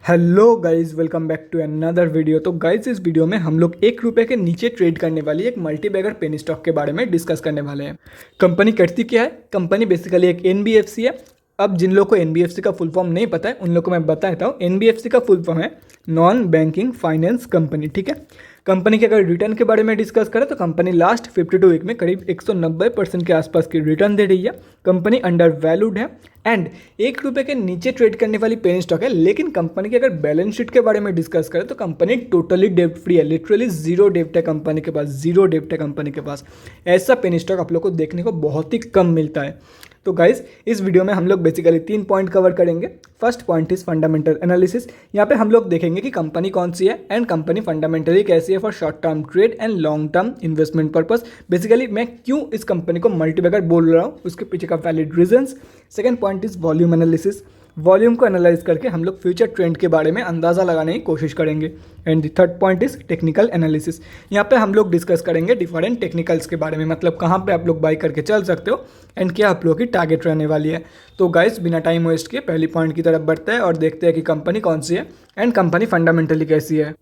Hello guys, welcome back to another video. तो guys, इस video में हम लोग ₹1 के नीचे ट्रेड करने वाली एक मल्टी बैगर पेनी स्टॉक के बारे में डिस्कस करने वाले हैं। कंपनी करती क्या है? कंपनी बेसिकली एक एनबीएफसी है। अब जिन लोगों को एनबीएफसी का फुल फॉर्म नहीं पता है उन लोगों को मैं बता देता हूँ। एनबीएफसी का फुल फॉर्म है नॉन बैंकिंग फाइनेंस कंपनी। ठीक है। कंपनी के अगर रिटर्न के बारे में डिस्कस करें तो कंपनी लास्ट 52 वीक में करीब 190% के आसपास की रिटर्न दे रही है। कंपनी अंडर वैल्यूड है एंड ₹1 के नीचे ट्रेड करने वाली पेनी स्टॉक है। लेकिन कंपनी के अगर बैलेंस शीट के बारे में डिस्कस करें तो कंपनी टोटली डेब्ट फ्री है। लिटरली जीरो डेब्ट है कंपनी के पास, जीरो डेब्ट है कंपनी के पास। ऐसा पेनी स्टॉक आप लोग को देखने को बहुत ही कम मिलता है। तो गाइज, इस वीडियो में हम लोग बेसिकली 3 पॉइंट कवर करेंगे। First point is fundamental analysis. यहाँ पे हम लोग देखेंगे कि कंपनी कौन सी है एंड कंपनी फंडामेंटली कैसी है for short term trade and long term investment purpose. Basically मैं क्यों इस कंपनी को मल्टीबैगर बोल रहा हूँ, उसके पीछे का valid reasons. Second point is volume analysis. Volume को एनालाइज करके हम लोग फ्यूचर ट्रेंड के बारे में अंदाज़ा लगाने की कोशिश करेंगे। And the third point is technical analysis. यहाँ पे हम लोग डिस्कस करेंगे डिफरेंट टेक्निकल्स के बारे में, मतलब कहाँ पे आप लोग बाई करके चल सकते हो एंड क्या आप लोगों की टारगेट रहने वाली है। तो गाइस, बिना टाइम वेस्ट किए पहली पॉइंट की तरफ बढ़ते हैं और देखते हैं कि कंपनी कौन सी है एंड कंपनी फंडामेंटली कैसी है।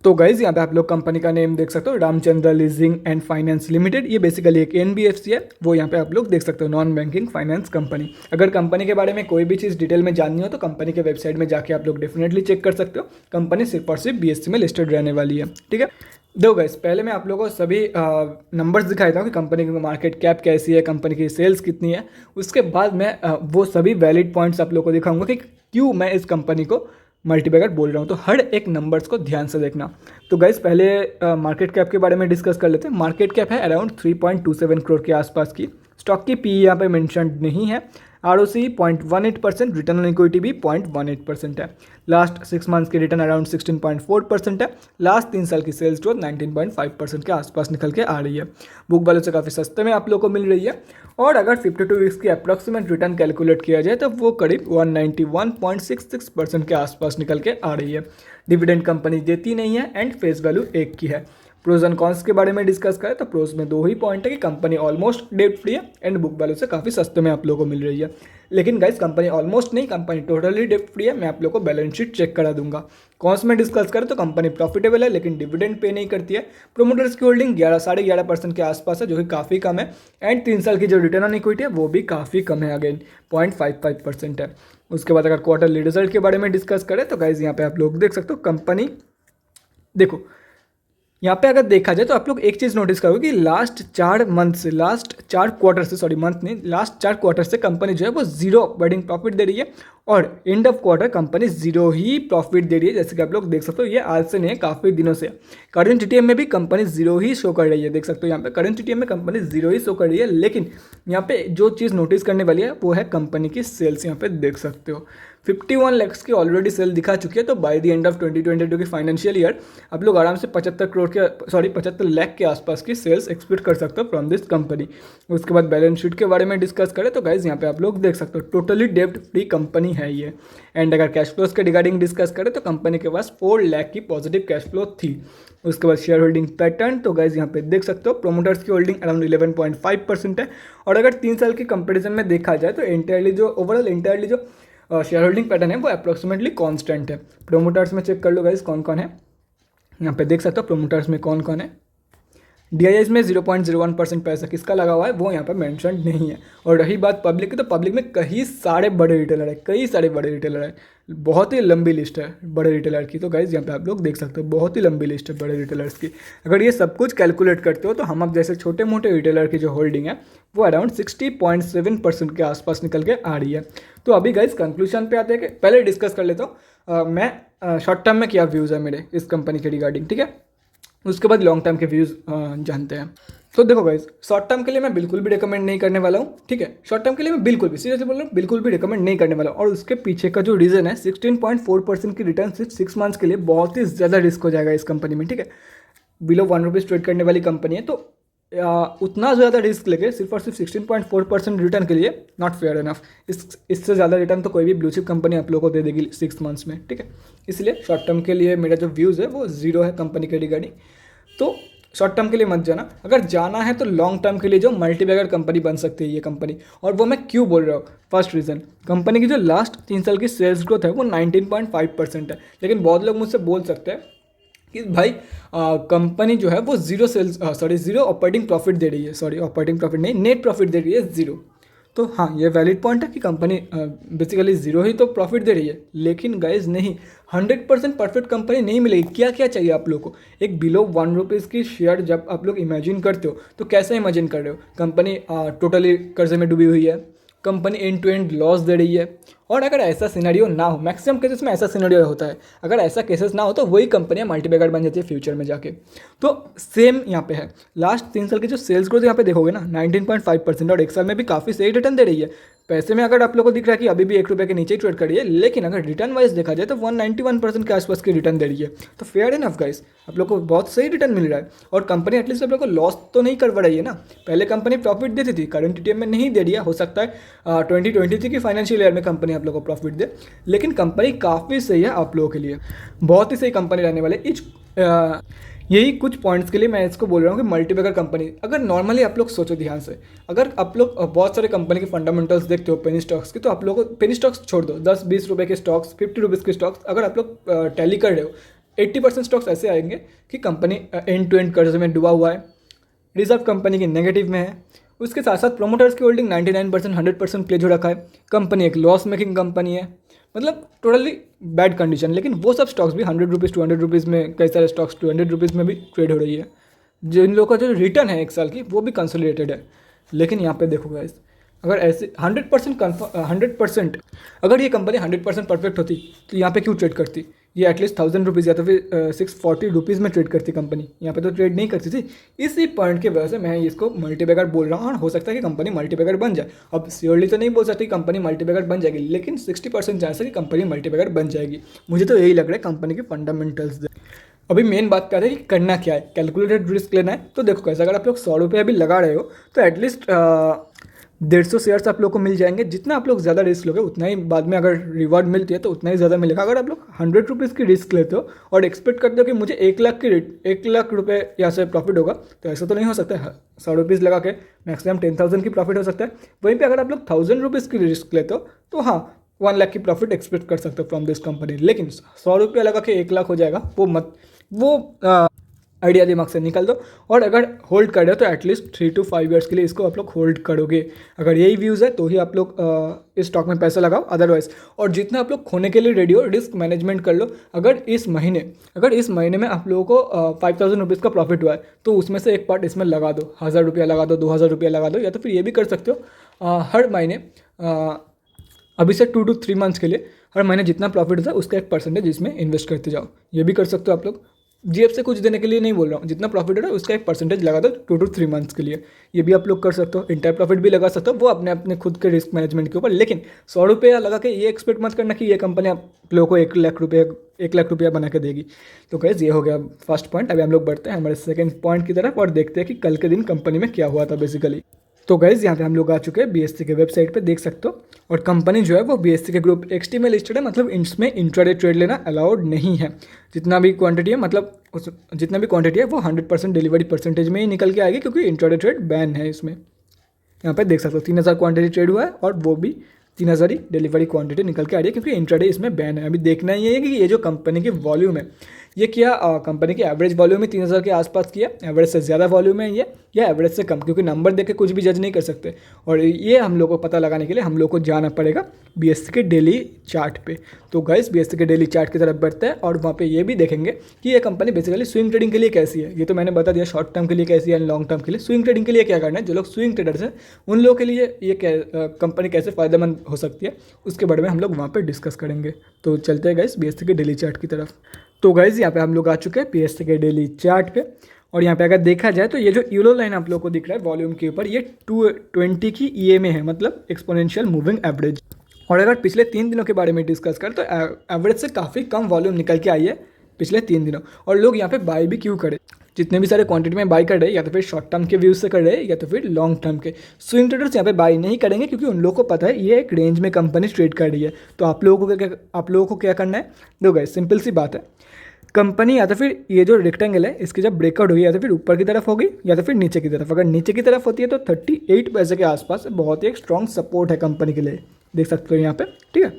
तो गाइज, यहाँ पे आप लोग कंपनी का नेम देख सकते हो, Ramchandra leasing and finance limited. ये बेसिकली एक एनबीएफसी है, वो यहाँ पे आप लोग देख सकते हो, नॉन बैंकिंग फाइनेंस कंपनी। अगर कंपनी के बारे में कोई भी चीज़ डिटेल में जाननी हो तो कंपनी के वेबसाइट में जाके आप लोग डेफिनेटली चेक कर सकते हो। कंपनी सिर्फ और सिर्फ बीएससी में लिस्टेड रहने वाली है। ठीक है। दो गाइस, पहले मैं आप लोगों को सभी नंबर्स दिखा देता हूँ कि कंपनी की मार्केट कैप कैसी है, कंपनी की सेल्स कितनी है। उसके बाद मैं वो सभी वैलिड पॉइंट्स आप लोगों को दिखाऊंगा कि क्यों मैं इस कंपनी को मल्टीबैगर बोल रहा हूँ। तो हर एक नंबर्स को ध्यान से देखना। तो गाइस, पहले मार्केट कैप के बारे में डिस्कस कर लेते हैं। मार्केट कैप है अराउंड 3.27 करोड़ के आसपास की। स्टॉक की पी यहाँ पे मेंशन्ड नहीं है। ROC 0.18%, रिटर्न ऑन इक्विटी भी 0.18% है। लास्ट 6 मंथ्स की रिटर्न अराउंड 16.4% है। लास्ट 3 साल की सेल्स ग्रोथ 19.5% के आसपास निकल के आ रही है। बुक वैल्यू से काफ़ी सस्ते में आप लोग को मिल रही है। और अगर 52 वीक्स की अप्रॉक्सीमेट रिटर्न कैलकुलेट किया जाए तो वो करीब 191.66% के आसपास निकल के आ रही है। डिविडेंड कंपनी देती नहीं है एंड फेस वैल्यू 1 की है। प्रोज एंड कॉन्स के बारे में डिस्कस करें तो प्रोज में 2 ही पॉइंट है कि कंपनी ऑलमोस्ट डेट फ्री है एंड बुक वैल्यू से काफ़ी सस्ते में आप लोगों को मिल रही है। लेकिन गाइस, कंपनी ऑलमोस्ट नहीं, कंपनी टोटली डेट फ्री है। मैं आप लोगों को बैलेंस शीट चेक करा दूंगा। कॉन्स में डिस्कस करें तो कंपनी प्रॉफिटेबल है लेकिन डिविडेंड पे नहीं करती है। प्रोमोटर्स की होल्डिंग 11.5% के आसपास है, जो कि काफ़ी कम है। एंड 3 साल की जो रिटर्न ऑन इक्विटी है वो भी काफ़ी कम है, अगेन 0.55% है। उसके बाद अगर क्वार्टरली रिजल्ट के बारे में डिस्कस करें तो गाइस, यहाँ पे आप लोग देख सकते हो कंपनी, देखो यहाँ पे अगर देखा जाए तो आप लोग एक चीज़ नोटिस करोगे कि लास्ट 4 क्वार्टर से, सॉरी मंथ नहीं, लास्ट 4 क्वार्टर से कंपनी जो है वो जीरो ऑपरेटिंग प्रॉफिट दे रही है और end of quarter company zero ही प्रॉफिट दे रही है। जैसे कि आप लोग देख सकते हो, ये आज से नहीं है, काफ़ी दिनों से। करंट टीटीएम में भी कंपनी जीरो ही शो कर रही है, देख सकते हो यहाँ पे करंट टीटीएम में कंपनी जीरो ही शो कर रही है। लेकिन यहाँ पे जो चीज़ नोटिस करने वाली है वो है कंपनी की सेल्स। यहाँ पे देख सकते हो 51 लैक्स की ऑलरेडी सेल दिखा चुकी है। तो बाय द एंड ऑफ 2022 की फाइनेंशियल ईयर आप लोग आराम से 75 लाख के आसपास की सेल्स एक्सपेक्ट कर सकते हो फ्रॉम दिस कंपनी। उसके बाद बैलेंस शीट के बारे में डिस्कस करें तो गाइज, यहाँ पे आप लोग देख सकते हो टोटली डेब्ट फ्री कंपनी है ये। एंड अगर कैश फ्लोज के रिगार्डिंग डिस्कस करें तो कंपनी के पास 4 लाख की पॉजिटिव कैश फ्लो थी। उसके बाद शेयर होल्डिंग पैटर्न, तो गाइज यहाँ पे देख सकते हो प्रोमोटर्स की होल्डिंग अराउंड 11.5% है। और अगर 3 साल की कंपेरिजन में देखा जाए तो इंटायरली जो शेयर होल्डिंग पैटर्न है वो अप्रॉक्सीमेटली कांस्टेंट है। प्रोमोटर्स में चेक कर लो गाइस कौन कौन है। यहाँ पे देख सकते हो प्रोमोटर्स में कौन कौन है। DIS में 0.01% पैसा किसका लगा हुआ है वो यहाँ पर मेंशन नहीं है। और रही बात पब्लिक की, तो पब्लिक में कई सारे बड़े रिटेलर है, बहुत ही लंबी लिस्ट है बड़े रिटेलर की। तो गाइज, यहाँ पे आप लोग देख सकते हो बहुत ही लंबी लिस्ट है बड़े रिटेलर्स की। अगर ये सब कुछ कैलकुलेट करते हो तो हम अब जैसे छोटे मोटे रिटेलर की जो होल्डिंग है वो अराउंड 60.7% के आसपास निकल के आ रही है। तो अभी गाइज कंक्लूजन पे आते हैं कि पहले डिस्कस कर लेता हूँ मैं शॉर्ट टर्म में क्या व्यूज़ है मेरे इस कंपनी के रिगार्डिंग। ठीक है, उसके बाद लॉन्ग टर्म के व्यूज़ जानते हैं। तो देखो गाइज, शॉर्ट टर्म के लिए मैं बिल्कुल भी रिकमेंड नहीं करने वाला हूँ। ठीक है, शॉर्ट टर्म के लिए मैं बिल्कुल भी, सीरियसली बोल रहा हूँ, बिल्कुल भी रिकमेंड नहीं करने वाला हूँ। और उसके पीछे का जो रीज़न है 16.4% की रिटर्न सिर्फ 6 मंथ्स के लिए, बहुत ही ज़्यादा रिस्क हो जाएगा इस कंपनी में। ठीक है, बिलो ₹1 ट्रेड करने वाली कंपनी है, तो उतना ज़्यादा रिस्क लेके सिर्फ और सिर्फ 16.4% रिटर्न के लिए नॉट फेयर इनफ। इससे ज़्यादा रिटर्न तो कोई भी ब्लू चिप कंपनी आप लोगों को दे देगी 6 मंथ्स में। ठीक है, इसलिए शॉर्ट टर्म के लिए मेरा जो व्यूज़ है वो जीरो है कंपनी के रिगार्डिंग। तो शॉर्ट टर्म के लिए मत जाना, अगर जाना है तो लॉन्ग टर्म के लिए जो मल्टीबैगर कंपनी बन सकती है ये कंपनी। और वो मैं क्यों बोल रहा हूँ, फर्स्ट रीज़न, कंपनी की जो लास्ट 3 साल की सेल्स ग्रोथ है वो 19.5% है। लेकिन बहुत लोग मुझसे बोल सकते हैं कि भाई कंपनी जो है वो ज़ीरो ऑपरेटिंग प्रॉफिट दे रही है, सॉरी ऑपरेटिंग प्रॉफिट नहीं, नेट प्रॉफिट दे रही है ज़ीरो। तो हाँ, ये वैलिड पॉइंट है कि कंपनी बेसिकली ज़ीरो ही तो प्रॉफिट दे रही है। लेकिन गाइज नहीं, 100% परफेक्ट कंपनी नहीं मिलेगी। क्या क्या चाहिए आप लोग को, एक बिलो 1 रुपीज़ की शेयर जब आप लोग इमेजिन करते हो तो कैसे इमेजिन कर रहे हो, कंपनी टोटली कर्जे में डूबी हुई है, company end to end loss दे रही है। और अगर ऐसा सिनेरियो ना हो, मैक्सिमम केसेस में ऐसा सिनेरियो होता है, अगर ऐसा केसेस ना हो तो वही कंपनियां मल्टीबैगर बन जाती है फ्यूचर में जाके। तो सेम यहाँ पे है, लास्ट 3 साल की जो सेल्स ग्रोथ यहाँ पे देखोगे ना 19.5%, और एक साल में भी काफ़ी सही रिटर्न दे रही है। पैसे में अगर आप लोगों को दिख रहा है कि अभी भी 1 रुपये के नीचे ही ट्रेड कर रही है, लेकिन अगर रिटर्न वाइज देखा जाए तो 191% के आसपास की रिटर्न दे रही है। तो फेयर इनफ गाइस, आप लोग को बहुत सही रिटर्न मिल रहा है। और कंपनी एटलीस्ट आप लोग को लॉस तो नहीं करवा रही है ना। पहले कंपनी प्रॉफिट देती थी, करंट टीएम में नहीं दे रही है, हो सकता है 2023 की फाइनेंशियल ईयर में कंपनी आप लोग को प्रॉफिट दे। लेकिन कंपनी काफ़ी सही है आप लोगों के लिए, बहुत ही सही कंपनी रहने वाले। यही कुछ पॉइंट्स के लिए मैं इसको बोल रहा हूँ कि मल्टीबैगर कंपनी, अगर नॉर्मली आप लोग सोचो ध्यान से, अगर आप लोग बहुत सारे कंपनी के फंडामेंटल्स देखते हो पेनी स्टॉक्स की, तो आप लोग को पेनी स्टॉक्स छोड़ दो, 10-20 रुपये के स्टॉक्स, 50 रुपीज़ के स्टॉक्स, अगर आप लोग टैली कर रहे हो, 80% स्टॉक्स ऐसे आएंगे कि कंपनी एंड टू एंड कर्ज में डूबा हुआ है, रिजर्व कंपनी की नेगेटिव में है, उसके साथ साथ प्रोमोटर्स की होल्डिंग 99% 100% प्लेज हो रखा है, कंपनी एक लॉस मेकिंग कंपनी है, मतलब टोटली बैड कंडीशन। लेकिन वो सब स्टॉक्स भी 100 रुपीज़ 200 रुपीज़ में, कई सारे स्टॉक्स 200 रुपीज़ में भी ट्रेड हो रही है। जिन लोगों का जो रिटर्न है एक साल की वो भी कंसोलिडेटेड है। लेकिन यहाँ पे देखो गाइस, अगर ऐसे 100% अगर ये कंपनी 100% परफेक्ट होती तो यहाँ पे क्यों ट्रेड करती, ये एटलीस्ट 1000 रुपीज़ या तो फिर 640 रुपीज़ में ट्रेड करती कंपनी, यहाँ पे तो ट्रेड नहीं करती थी। इसी पॉइंट की वजह से मैं इसको मल्टीबैगर बोल रहा हूँ। और हो सकता है कि कंपनी मल्टीबैगर बन जाए, अब श्योरली तो नहीं बोल सकती कंपनी मल्टीबैगर बन जाएगी, लेकिन 60% चांस है कि कंपनी मल्टीबैगर बन जाएगी। मुझे तो यही लग रहा है कंपनी के फंडामेंटल्स। अभी मेन बात कर रहे हैं कि करना क्या है, कैलकुलेटेड रिस्क लेना है। तो देखो कैसे, अगर आप लोग 100 रुपये अभी लगा रहे हो तो एटलीस्ट 150 शेयर्स आप लोग को मिल जाएंगे। जितना आप लोग ज़्यादा रिस्क लोगे उतना ही बाद में अगर रिवॉर्ड मिलती है तो उतना ही ज़्यादा मिलेगा। अगर आप लोग 100 रुपीज़ की रिस्क लेते हो और एक्सपेक्ट करते हो कि मुझे 1 लाख रुपये यहाँ से प्रॉफिट होगा, तो ऐसा तो नहीं हो सकता है। 100 रुपीज़ लगा के मैक्सिमम 10,000 की प्रॉफिट हो सकता है। वहीं पर अगर आप लोग 1000 रुपीज़ की रिस्क लेते हो तो हाँ 1 लाख की प्रॉफिट एक्सपेक्ट कर सकते हो फ्रॉम दिस कंपनी। लेकिन 100 रुपये लगा के 1 लाख हो जाएगा, वो आइडिया दिमाग से निकाल दो। और अगर होल्ड कर रहे हो तो एटलीस्ट 3 to 5 ईयर्स के लिए इसको आप लोग होल्ड करोगे। अगर यही व्यूज़ है तो ही आप लोग इस स्टॉक में पैसा लगाओ, अदरवाइज और जितना आप लोग खोने के लिए रेडी हो रिस्क मैनेजमेंट कर लो। अगर इस महीने में आप लोगों को 5000 रुपीज़ का प्रॉफिट हुआ है तो उसमें से एक पार्ट इसमें लगा दो, 1000 रुपया लगा दो, 2000 रुपया लगा दो, या तो फिर ये भी कर सकते हो हर महीने अभी से 2 to 3 मंथ्स के लिए हर महीने जितना प्रॉफिट होता है उसका एक परसेंटेज इसमें इन्वेस्ट करते जाओ। ये भी कर सकते हो आप लोग, जेब से कुछ देने के लिए नहीं बोल रहा हूँ, जितना प्रॉफिट हो रहा है उसका एक परसेंटेज लगा दो 2 to 3 मंथ्स के लिए। ये भी आप लोग कर सकते हो। इंटायर प्रॉफिट भी लगा सकते हो, वो अपने अपने खुद के रिस्क मैनेजमेंट के ऊपर। लेकिन 100 रुपया लगा के ये एक्सपेक्ट मत करना कि ये कंपनी आप लोगों को 1 लाख रुपया बना के देगी। तो गाइस ये हो गया फर्स्ट पॉइंट। अभी हम लोग बढ़ते हैं हमारे सेकंड पॉइंट की तरफ और देखते हैं कि कल के दिन कंपनी में क्या हुआ था बेसिकली। तो गाइज़ यहाँ पे हम लोग आ चुके हैं बीएससी के वेबसाइट पे, देख सकते हो। और कंपनी जो है वो बीएससी के ग्रुप एक्सटी में लिस्टेड है, मतलब इसमें इंट्राडे ट्रेड लेना अलाउड नहीं है। जितना भी क्वांटिटी है, मतलब जितना भी क्वांटिटी है वो 100% डिलीवरी परसेंटेज में ही निकल के आएगी, क्योंकि इंट्राडे ट्रेड बैन है इसमें। यहाँ पे देख सकते हो 3000 क्वांटिटी ट्रेड हुआ है और वो भी 3000 ही डिलीवरी क्वांटिटी निकल के आ रही है, क्योंकि इंट्राडे इसमें बैन है। अभी देखना ये है कि ये जो कंपनी की वॉल्यूम है ये क्या कंपनी की एवरेज वॉल्यूम है 3000 के आसपास की है, एवरेज से ज़्यादा वॉल्यूम है ये, या एवरेज से कम, क्योंकि नंबर देख के कुछ भी जज नहीं कर सकते। और ये हम लोग को पता लगाने के लिए हम लोग को जाना पड़ेगा बीएससी के डेली चार्ट पे। तो गाइस बीएससी के डेली चार्ट की तरफ बढ़ते हैं और वहाँ पे ये भी देखेंगे कि ये कंपनी बेसिकली स्विंग ट्रेडिंग के लिए कैसी है। ये तो मैंने बता दिया शॉर्ट टर्म के लिए कैसी है, लॉन्ग टर्म के लिए। स्विंग ट्रेडिंग के लिए क्या करना है, जो लोग स्विंग ट्रेडर्स हैं उन लोगों के लिए ये कंपनी कैसे फ़ायदेमंद हो सकती है उसके बारे में हम लोग वहाँ पर डिस्कस करेंगे। तो चलते हैं गाइस बीएससी के डेली चार्ट की तरफ। तो गाइज यहाँ पे हम लोग आ चुके हैं बीएससी के डेली चार्ट पे। और यहाँ पे अगर देखा जाए तो ये जो यूलो लाइन आप लोग को दिख रहा है वॉल्यूम के ऊपर, ये 220 की ईए में है, मतलब एक्सपोनेंशियल मूविंग एवरेज। और अगर पिछले 3 दिनों के बारे में डिस्कस करें तो एवरेज से काफ़ी कम वॉल्यूम निकल के आई है पिछले 3 दिनों। और लोग यहाँ पे बाई भी क्यों करें, जितने भी सारे क्वांटिटी में बाई कर रहे हैं या तो फिर शॉर्ट टर्म के व्यूज से कर रहे हैं या तो फिर लॉन्ग टर्म के। स्विंग ट्रेडर्स यहाँ पे बाई नहीं करेंगे, क्योंकि उन लोगों को पता है ये एक रेंज में कंपनी ट्रेड कर रही है। तो आप लोगों को क्या करना है, देखो गाइस सिंपल सी बात है, कंपनी या तो फिर ये जो रेक्टेंगल है इसकी जब ब्रेकआउट हुई या तो फिर ऊपर की तरफ होगी या तो फिर नीचे की तरफ। अगर नीचे की तरफ होती है तो 38 पैसे के आसपास बहुत ही एक स्ट्रॉन्ग सपोर्ट है कंपनी के लिए, देख सकते हो यहाँ पे, ठीक है।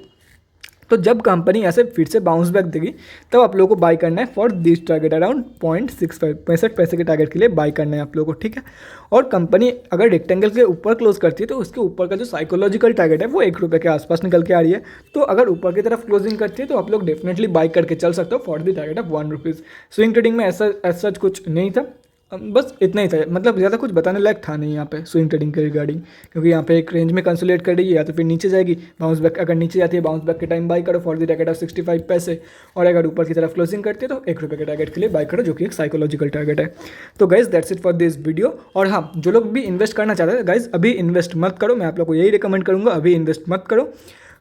तो जब कंपनी ऐसे फिर से बाउंस बैक देगी तब आप लोगों को बाई करना है फॉर दिस टारगेट अराउंड 0.65 65 पैसे के टारगेट के लिए बाई करना है आप लोगों को, ठीक है। और कंपनी अगर रेक्टेंगल के ऊपर क्लोज करती है तो उसके ऊपर का जो साइकोलॉजिकल टारगेट है वो ₹1 के आसपास निकल के आ रही है। तो अगर ऊपर की तरफ क्लोजिंग करती है तो आप लोग डेफिनेटली बाई करके चल सकते हो for the target of ₹1। Swing trading में ऐसा कुछ नहीं था, बस इतना ही था, मतलब ज़्यादा कुछ बताने लायक था नहीं यहाँ पे स्विंग ट्रेडिंग के रिगार्डिंग, क्योंकि यहाँ पे एक रेंज में कंसोलिडेट कर रही है या तो फिर नीचे जाएगी बाउंस बैक, अगर नीचे जाती है बाउंस बैक के टाइम बाई करो फॉर द टारगेट ऑफ 65 पैसे, और अगर ऊपर की तरफ क्लोजिंग करती है तो ₹1 के टारगेट के लिए बाई करो जो कि एक साइकोलॉजिकल टारगेट है। तो guys that's it for this video. और हाँ, जो लोग भी इन्वेस्ट करना चाहते हैं गाइज अभी इन्वेस्ट मत करो, मैं आप लोग को यही रिकमेंड करूँगा, अभी इन्वेस्ट मत करो।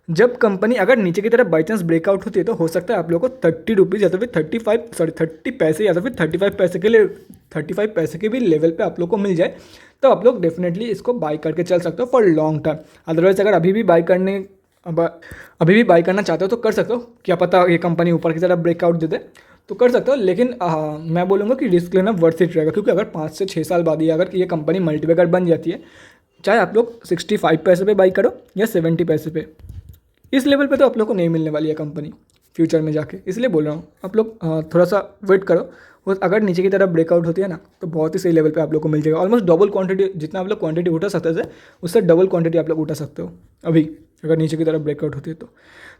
जब कंपनी अगर नीचे की तरफ बाई चांस ब्रेकआउट होती है तो हो सकता है आप लोगों को ₹30 या तो फिर 30 पैसे या तो फिर 35 पैसे के लिए 35 पैसे के भी लेवल पे आप लोग को मिल जाए तो आप लोग डेफिनेटली इसको बाई करके चल सकते हो फॉर लॉन्ग टर्म। अदरवाइज अगर अभी भी बाई करना चाहते हो तो कर सकते हो, क्या पता ये कंपनी ऊपर की तरफ ब्रेकआउट दे दे तो कर सकते हो, लेकिन मैं बोलूँगा कि रिस्क लेना वर्थ इट रहेगा, क्योंकि अगर 5 से 6 साल बाद ही अगर ये कंपनी मल्टीबैगर बन जाती है, चाहे आप लोग 65 पैसे पे बाई करो या 70 पैसे पे, इस लेवल पे तो आप लोग को नहीं मिलने वाली है कंपनी फ्यूचर में जाके, इसलिए बोल रहा हूँ आप लोग थोड़ा सा वेट करो। वो अगर नीचे की तरफ ब्रेकआउट होती है ना तो बहुत ही सही लेवल पे आप लोग को मिल जाएगा, ऑलमोस्ट डबल क्वांटिटी, जितना आप लोग क्वांटिटी उठा सकते थे उससे डबल क्वांटिटी आप लोग उठा सकते हो अभी अगर नीचे की तरफ ब्रेकआउट होती है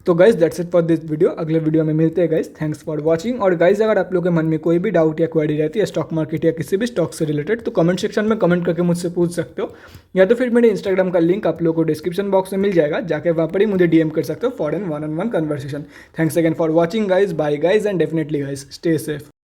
तो guys that's it for this video. अगले वीडियो में मिलते हैं गाइज, थैंक्स फॉर वॉचिंग। और गाइज अगर आप लोग के मन में कोई भी डाउट या क्वेरी रहती है स्टॉक मार्केट या किसी भी स्टॉक से रिलेटेड तो कमेंट सेक्शन में कमेंट करके मुझसे पूछ सकते हो, या तो फिर मेरे इंस्टाग्राम का लिंक आप लोगों को डिस्क्रिप्शन बॉक्स में मिल जाएगा, जाके वहाँ पर ही मुझे डीएम कर सकते हो for an 1-on-1 conversation. Thanks again for watching guys, bye guys and definitely guys stay safe.